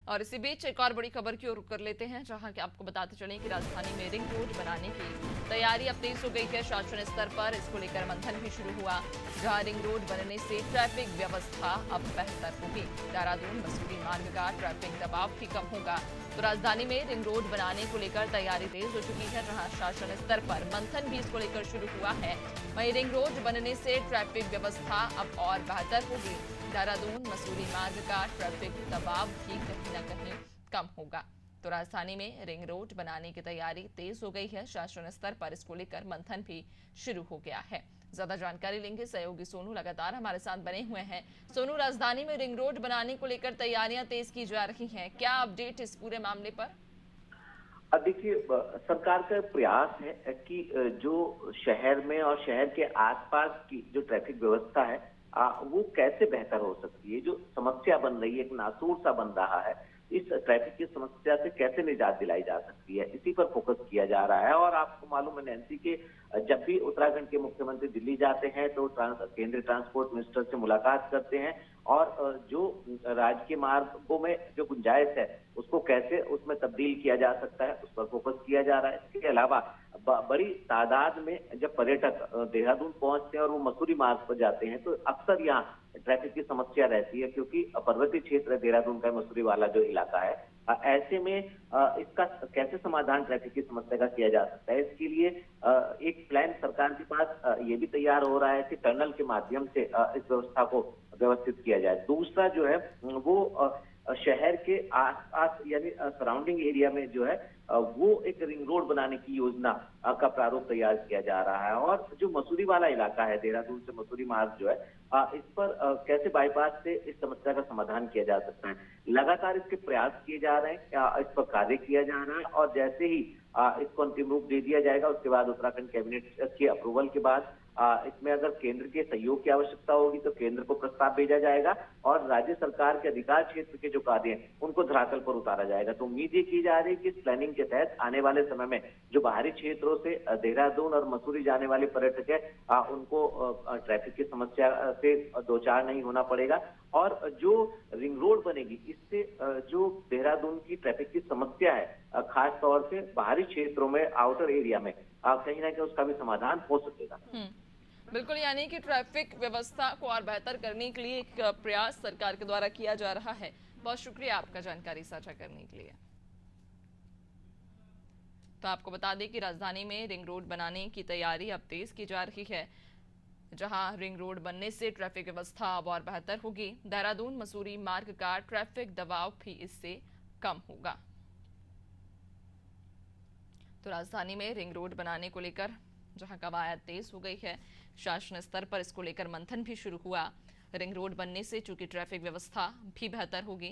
और इसी बीच एक और बड़ी खबर की ओर रुख कर लेते हैं, जहां कि आपको बताते चलें कि राजधानी में रिंग रोड बनाने की तैयारी अब तेज हो गई है। शासन स्तर पर इसको लेकर मंथन भी शुरू हुआ, जहां रिंग रोड बनने से ट्रैफिक व्यवस्था अब बेहतर होगी। देहरादून मसूरी मार्ग का ट्रैफिक दबाव भी कम होगा। तो राजधानी में रिंग रोड बनाने को लेकर तैयारी तेज हो चुकी है, जहां शासन स्तर पर मंथन भी इसको लेकर शुरू हुआ है। वहीं रिंग रोड बनने से ट्रैफिक व्यवस्था अब और बेहतर होगी। देहरादून मसूरी मार्ग का ट्रैफिक दबाव भी कहीं न कहीं कम होगा। तो राजधानी में रिंग रोड बनाने की तैयारी तेज हो गई है। शासन स्तर पर इसको लेकर मंथन भी शुरू हो गया है। ज्यादा जानकारी लेंगे, सहयोगी सोनू लगातार हमारे साथ बने हुए हैं। सोनू, राजधानी में रिंग रोड बनाने को लेकर तैयारियां तेज की जा रही हैं, क्या अपडेट इस पूरे मामले पर? अब देखिए, सरकार का प्रयास है कि जो शहर में और शहर के आसपास की जो ट्रैफिक व्यवस्था है वो कैसे बेहतर हो सकती है। जो समस्या बन रही है, एक नासूर सा बन रहा है, इस ट्रैफिक की समस्या से कैसे निजात दिलाई जा सकती है, इसी पर फोकस किया जा रहा है। और आपको मालूम है नैन्सी के जब भी उत्तराखंड के मुख्यमंत्री दिल्ली जाते हैं तो केंद्रीय ट्रांसपोर्ट मिनिस्टर से मुलाकात करते हैं और जो राज्य के मार्गों में जो गुंजाइश है उसको कैसे उसमें तब्दील किया जा सकता है, उस पर फोकस किया जा रहा है। इसके अलावा बड़ी तादाद में जब पर्यटक देहरादून पहुंचते हैं और वो मसूरी मार्ग पर जाते हैं तो अक्सर यहाँ ट्रैफिक की समस्या रहती है, क्योंकि पर्वतीय क्षेत्र देहरादून का मसूरी वाला जो इलाका है। ऐसे में इसका कैसे समाधान ट्रैफिक की समस्या का किया जा सकता है, इसके लिए एक प्लान सरकार के पास ये भी तैयार हो रहा है कि टनल के माध्यम से इस व्यवस्था को व्यवस्थित किया जाए। दूसरा जो है वो शहर के आसपास यानी सराउंडिंग एरिया में जो है वो एक रिंग रोड बनाने की योजना का प्रारूप तैयार किया जा रहा है। और जो मसूरी वाला इलाका है, देहरादून से मसूरी मार्ग जो है, इस पर कैसे बाईपास से इस समस्या का समाधान किया जा सकता है। लगातार इसके प्रयास किए जा रहे हैं, इस पर कार्य किया जा रहा है और जैसे ही इसको अंतिम रूप दे दिया जाएगा उसके बाद उत्तराखंड कैबिनेट के अप्रूवल के बाद इसमें अगर केंद्र के सहयोग की आवश्यकता होगी तो केंद्र को प्रस्ताव भेजा जाएगा और राज्य सरकार के अधिकार क्षेत्र के जो कार्य हैं उनको धरातल पर उतारा जाएगा। तो उम्मीद ये की जा रही है कि इस प्लानिंग के तहत आने वाले समय में जो बाहरी क्षेत्रों से देहरादून और मसूरी जाने वाले पर्यटक है उनको ट्रैफिक की समस्या से दो चार नहीं होना पड़ेगा। और जो रिंग रोड बनेगी इससे जो देहरादून की ट्रैफिक की समस्या है खास तौर से बाहरी क्षेत्रों में, आउटर एरिया में, कहीं ना कहीं उसका भी समाधान हो सकेगा। बिल्कुल, यानी कि ट्रैफिक व्यवस्था को और बेहतर करने के लिए एक प्रयास सरकार के द्वारा किया जा रहा है। बहुत शुक्रिया आपका जानकारी साझा करने के लिए। तो आपको बता दें कि राजधानी में रिंग रोड बनाने की तैयारी अब तेज की जा रही है, जहां रिंग रोड बनने से ट्रैफिक व्यवस्था अब और बेहतर होगी। देहरादून मसूरी मार्ग का ट्रैफिक दबाव भी इससे कम होगा। तो राजधानी में रिंग रोड बनाने को लेकर जहां कवायद तेज हो गई है, शासन स्तर पर इसको लेकर मंथन भी शुरू हुआ। रिंग रोड बनने से चूंकि ट्रैफिक व्यवस्था भी बेहतर होगी,